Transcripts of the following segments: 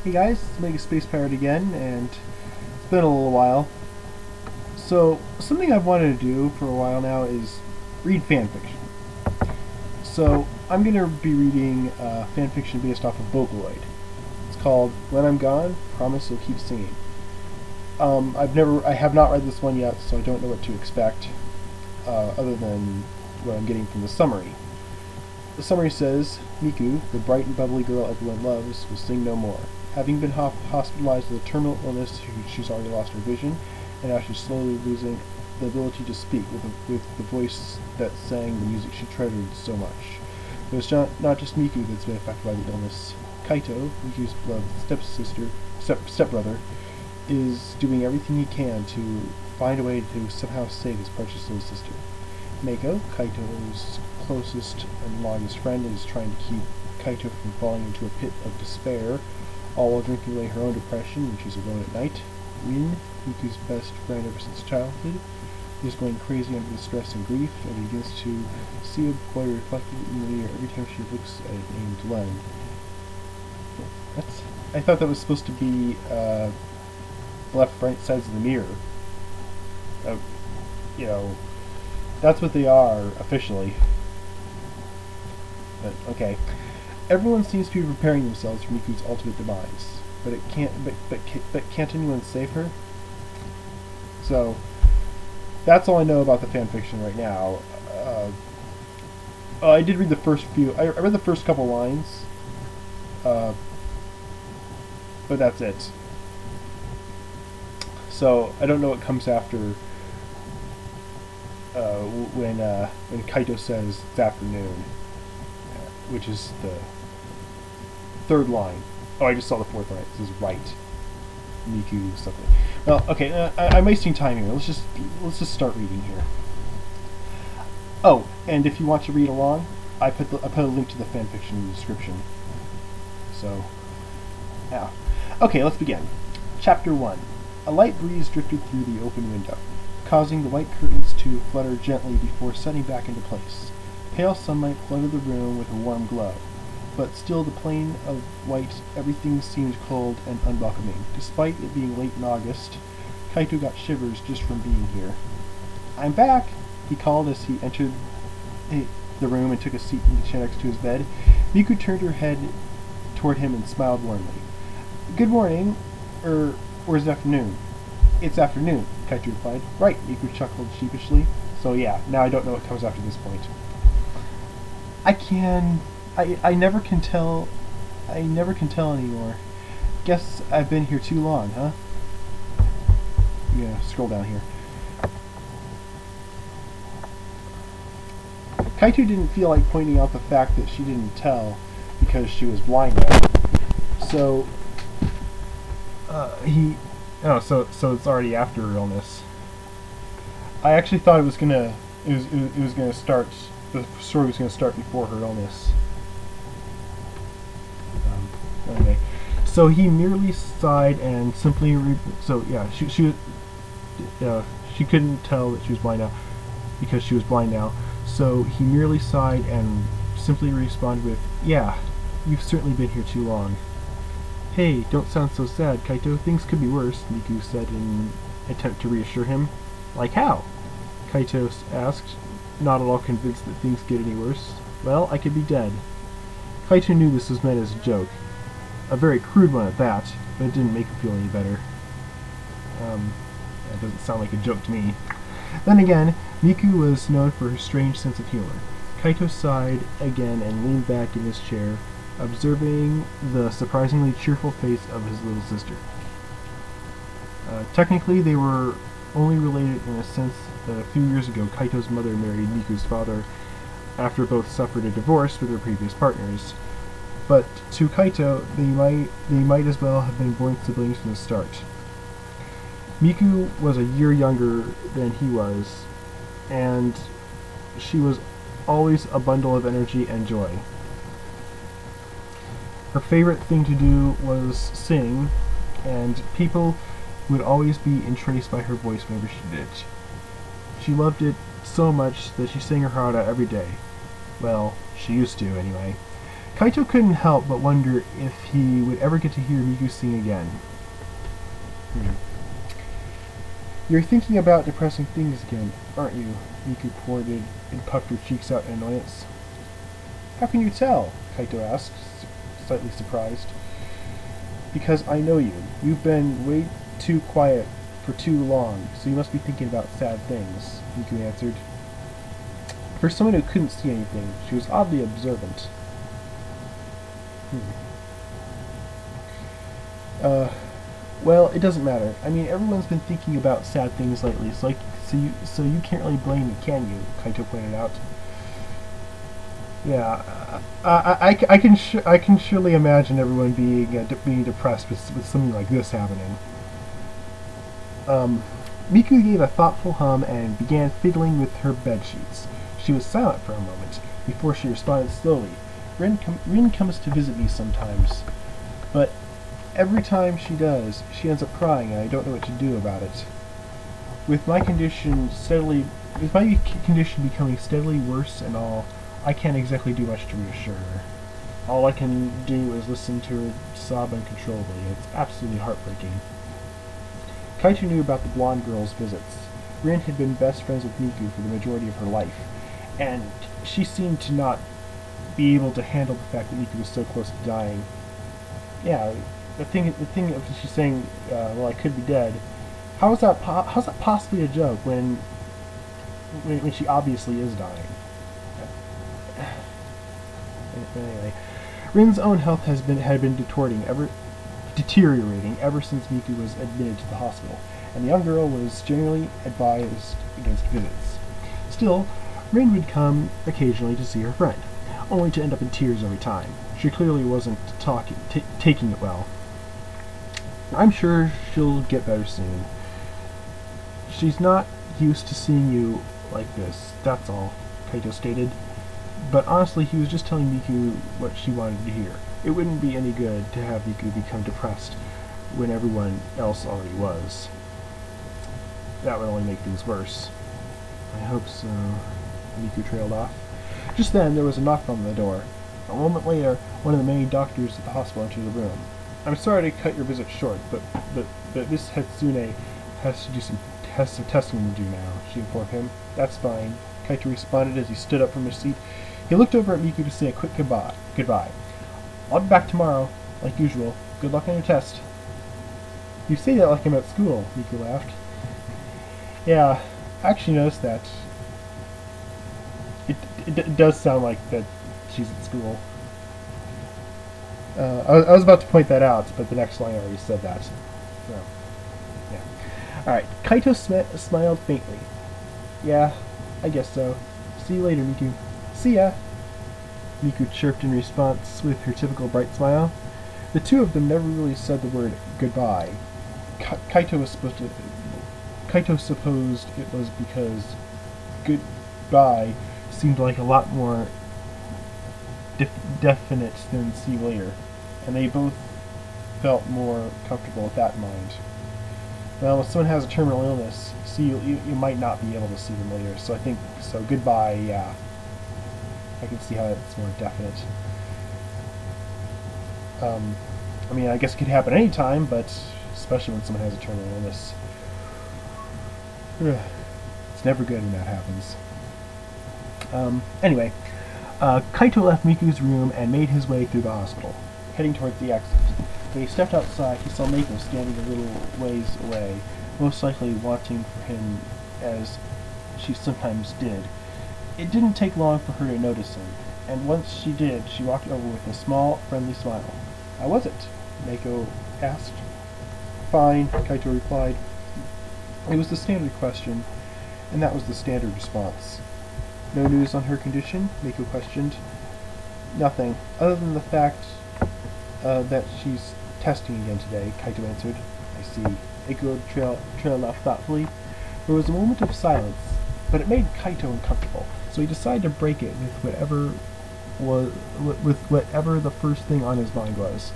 Hey guys, it's Mega Space Pirate again, and it's been a little while. So, something I've wanted to do for a while now is read fanfiction. So, I'm going to be reading fanfiction based off of Vocaloid. It's called When I'm Gone, Promise You'll Keep Singing. I have not read this one yet, so I don't know what to expect, other than what I'm getting from the summary. The summary says, Miku, the bright and bubbly girl everyone loves, will sing no more. Having been hospitalized with a terminal illness, she's already lost her vision, and now she's slowly losing the ability to speak with the voice that sang the music she treasured so much. But it's not just Miku that's been affected by the illness. Kaito, Miku's beloved stepbrother, is doing everything he can to find a way to somehow save his precious little sister. Mako, Kaito's closest and longest friend, is trying to keep Kaito from falling into a pit of despair, all while drinking away her own depression when she's alone at night. Rin, Miku's best friend ever since childhood, is going crazy under the stress and grief, and begins to see a boy reflected in the mirror every time she looks at it named Len. I thought that was supposed to be left, right sides of the mirror. You know, that's what they are officially. But okay. Everyone seems to be preparing themselves for Miku's ultimate demise, but can't anyone save her? So that's all I know about the fanfiction right now. I did read the first few. I read the first couple lines, but that's it. So I don't know what comes after when Kaito says it's afternoon, which is the third line. Oh, I just saw the fourth line. It says right. Miku something. Well, okay. I'm wasting time here. Let's just start reading here. Oh, and if you want to read along, I put a link to the fanfiction in the description. So, yeah. Okay, let's begin. Chapter 1. A light breeze drifted through the open window, causing the white curtains to flutter gently before setting back into place. Pale sunlight flooded the room with a warm glow, but still the plane of white, everything seemed cold and unwelcoming. Despite it being late in August, Kaito got shivers just from being here. "I'm back," he called as he entered the room and took a seat in the chair next to his bed. Miku turned her head toward him and smiled warmly. "Good morning, or is it afternoon?" "It's afternoon," Kaito replied. "Right," Miku chuckled sheepishly. So yeah, now I don't know what comes after this point. I never can tell anymore. Guess I've been here too long, huh? Yeah, scroll down here. Kaito didn't feel like pointing out the fact that she didn't tell because she was blind now. So so it's already after her illness. I actually thought it was gonna start. The story was gonna start before her illness. Anyway, so he merely sighed and simply she couldn't tell that she was blind now because she was blind now. So he merely sighed and simply responded with, "Yeah, you've certainly been here too long." "Hey, don't sound so sad, Kaito. Things could be worse," Miku said in an attempt to reassure him. "Like how?" Kaito asked, not at all convinced that things get any worse. "Well, I could be dead." Kaito knew this was meant as a joke. A very crude one at that, but it didn't make him feel any better. That doesn't sound like a joke to me. Then again, Miku was known for her strange sense of humor. Kaito sighed again and leaned back in his chair, observing the surprisingly cheerful face of his little sister. Technically, they were only related in a sense that a few years ago Kaito's mother married Miku's father after both suffered a divorce with their previous partners. But to Kaito, they might as well have been born siblings from the start. Miku was a year younger than he was, and she was always a bundle of energy and joy. Her favorite thing to do was sing, and people would always be entranced by her voice whenever she did it. She loved it so much that she sang her heart out every day. Well, she used to, anyway. Kaito couldn't help but wonder if he would ever get to hear Miku sing again. You're thinking about depressing things again, aren't you? Miku ported and puffed her cheeks out in annoyance. How can you tell? Kaito asked, slightly surprised. Because I know you. You've been way too quiet for too long, so you must be thinking about sad things, Miku answered. For someone who couldn't see anything, she was oddly observant. Well, it doesn't matter. I mean, everyone's been thinking about sad things lately, so you can't really blame me, can you? Kaito pointed out. Yeah, I can surely imagine everyone being depressed with something like this happening. Miku gave a thoughtful hum and began fiddling with her bed sheets. She was silent for a moment before she responded slowly. Rin comes to visit me sometimes, but every time she does, she ends up crying, and I don't know what to do about it. With my condition becoming steadily worse and all, I can't exactly do much to reassure her. All I can do is listen to her sob uncontrollably. It's absolutely heartbreaking. Kaito knew about the blonde girl's visits. Rin had been best friends with Miku for the majority of her life, and she seemed to not be able to handle the fact that Miku was so close to dying. Yeah, the thing of she's saying, well, I could be dead. How's that possibly a joke when she obviously is dying? Anyway, Rin's own health had been deteriorating ever since Miku was admitted to the hospital, and the young girl was generally advised against visits. Still, Rin would come occasionally to see her friend, only to end up in tears every time. She clearly wasn't taking it well. I'm sure she'll get better soon. She's not used to seeing you like this, that's all, Kaito stated. But honestly, he was just telling Miku what she wanted to hear. It wouldn't be any good to have Miku become depressed when everyone else already was. That would only make things worse. I hope so. Miku trailed off. Just then, there was a knock on the door. A moment later, one of the many doctors at the hospital entered the room. I'm sorry to cut your visit short, but Miss Hatsune has some testing to do now, she informed him. That's fine, Kaito responded as he stood up from his seat. He looked over at Miku to say a quick goodbye. I'll be back tomorrow, like usual. Good luck on your test. You say that like I'm at school, Miku laughed. Yeah, I actually noticed that. It does sound like that she's at school. I was about to point that out, but the next line already said that. So, yeah. Alright, Kaito smiled faintly. Yeah, I guess so. See you later, Miku. See ya! Miku chirped in response with her typical bright smile. The two of them never really said the word goodbye. Kaito supposed it was because goodbye seemed like a lot more definite than see you later, and they both felt more comfortable with that in mind. Well, if someone has a terminal illness, you might not be able to see them later, so I think, goodbye, yeah. I can see how it's more definite. I mean, I guess it could happen anytime, but especially when someone has a terminal illness. It's never good when that happens. Anyway, Kaito left Miku's room and made his way through the hospital, heading towards the exit. When he stepped outside, he saw Mako standing a little ways away, most likely watching for him as she sometimes did. It didn't take long for her to notice him, and once she did, she walked over with a small, friendly smile. How was it? Mako asked. Fine, Kaito replied. It was the standard question, and that was the standard response. No news on her condition? Mako questioned. Nothing, other than the fact that she's testing again today, Kaito answered. I see. Mako trailed off thoughtfully. There was a moment of silence, but it made Kaito uncomfortable, so he decided to break it with whatever the first thing on his mind was.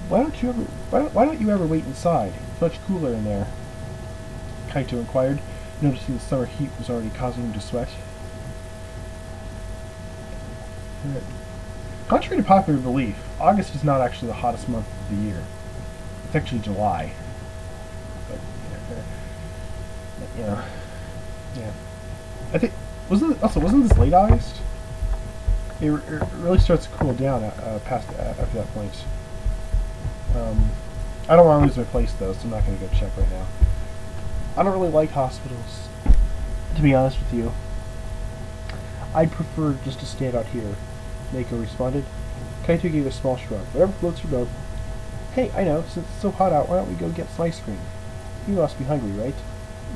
Why don't you ever wait inside? It's much cooler in there, Kaito inquired, noticing the summer heat was already causing him to sweat. Contrary to popular belief, August is not actually the hottest month of the year. It's actually July. But, yeah. I think, wasn't this late August? It really starts to cool down after that point. I don't want to lose my place though, so I'm not going to go check right now. I don't really like hospitals, to be honest with you. I'd prefer just to stand out here, Mako responded. Kaito gave a small shrug. Whatever floats your boat. Hey, I know, since it's so hot out, why don't we go get some ice cream? You must be hungry, right?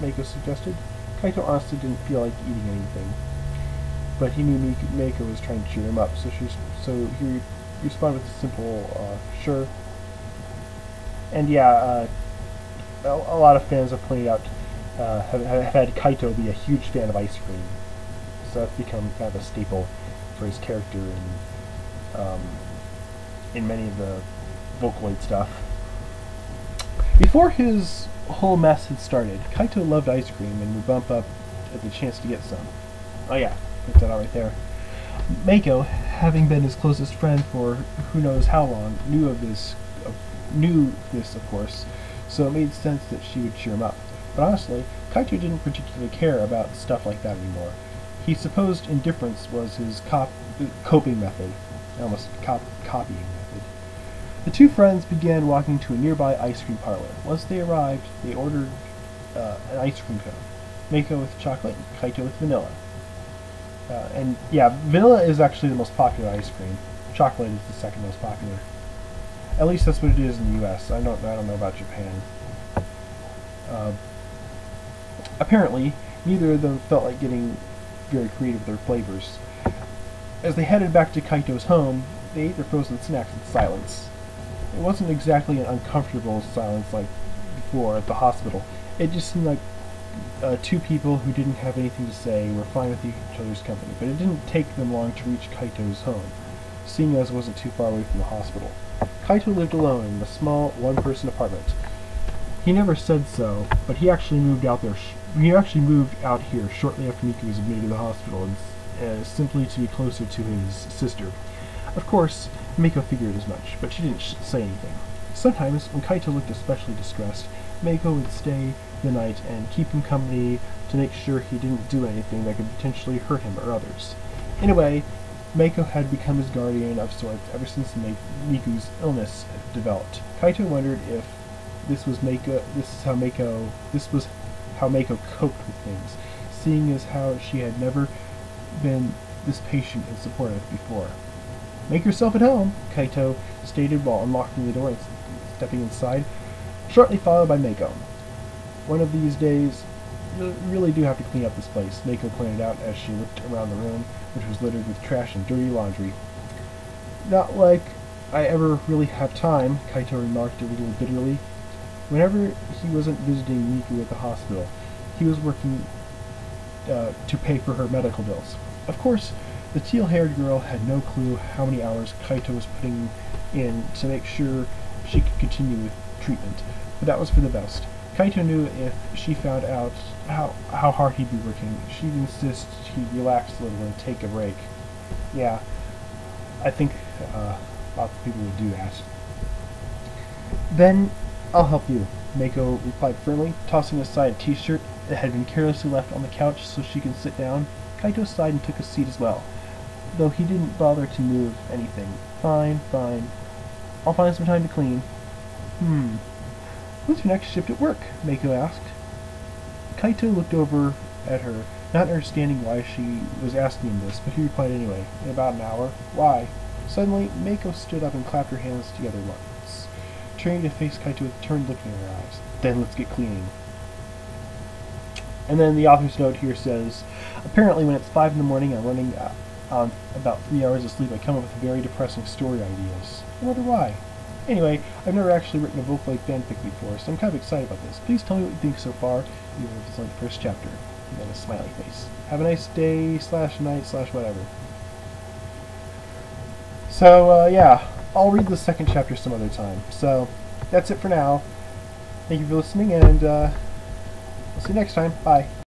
Mako suggested. Kaito honestly didn't feel like eating anything. But he knew Mako was trying to cheer him up, so he responded with a simple, sure. And yeah, a lot of fans have pointed out, have had Kaito be a huge fan of ice cream. So that's become kind of a staple for his character in many of the Vocaloid stuff. Before his whole mess had started, Kaito loved ice cream and would bump up at the chance to get some. Oh yeah, put that out right there. Mako, having been his closest friend for who knows how long, knew this of course, so it made sense that she would cheer him up. But honestly, Kaito didn't particularly care about stuff like that anymore. He supposed indifference was his coping method, almost copying method. The two friends began walking to a nearby ice cream parlor. Once they arrived, they ordered an ice cream cone. Mako with chocolate, Kaito with vanilla. And yeah, vanilla is actually the most popular ice cream. Chocolate is the second most popular. At least that's what it is in the U.S. I don't know about Japan. Apparently, neither of them felt like getting very creative with their flavors. As they headed back to Kaito's home, they ate their frozen snacks in silence. It wasn't exactly an uncomfortable silence like before at the hospital. It just seemed like two people who didn't have anything to say were fine with each other's company, but it didn't take them long to reach Kaito's home, seeing as it wasn't too far away from the hospital. Kaito lived alone in a small one-person apartment. He never said so, but he actually moved out here shortly after Miku was admitted to the hospital, and simply to be closer to his sister. Of course, Mako figured as much, but she didn't say anything. Sometimes, when Kaito looked especially distressed, Mako would stay the night and keep him company to make sure he didn't do anything that could potentially hurt him or others. In a way, Mako had become his guardian of sorts ever since Miku's illness developed. Kaito wondered if this was how Mako coped with things, seeing as how she had never been this patient and supportive before. Make yourself at home, Kaito stated while unlocking the door and stepping inside, shortly followed by Mako. One of these days, you really do have to clean up this place, Mako pointed out as she looked around the room, which was littered with trash and dirty laundry. Not like I ever really have time, Kaito remarked a little bitterly. Whenever he wasn't visiting Miku at the hospital, he was working to pay for her medical bills. Of course, the teal-haired girl had no clue how many hours Kaito was putting in to make sure she could continue with treatment, but that was for the best. Kaito knew if she found out how hard he'd be working, she'd insist he'd relax a little and take a break. Yeah, I think lots of people would do that. Then I'll help you, Mako replied firmly, tossing aside a t-shirt that had been carelessly left on the couch so she could sit down. Kaito sighed and took a seat as well, though he didn't bother to move anything. Fine. I'll find some time to clean. When's your next shift at work? Mako asked. Kaito looked over at her, not understanding why she was asking him this, but he replied anyway, in about an hour. Why? Suddenly, Mako stood up and clapped her hands together once, turning to face Kaito with a turned look in her eyes. Then let's get cleaning. And then the author's note here says, apparently when it's 5 in the morning I'm running on about 3 hours of sleep, I come up with very depressing story ideas. I wonder why. Anyway, I've never actually written a Vocaloid fanfic before, so I'm kind of excited about this. Please tell me what you think so far, even if it's only the first chapter. And then a smiley face. Have a nice day, /night, /whatever. So, yeah, I'll read the second chapter some other time. So, that's it for now. Thank you for listening, and I'll see you next time. Bye.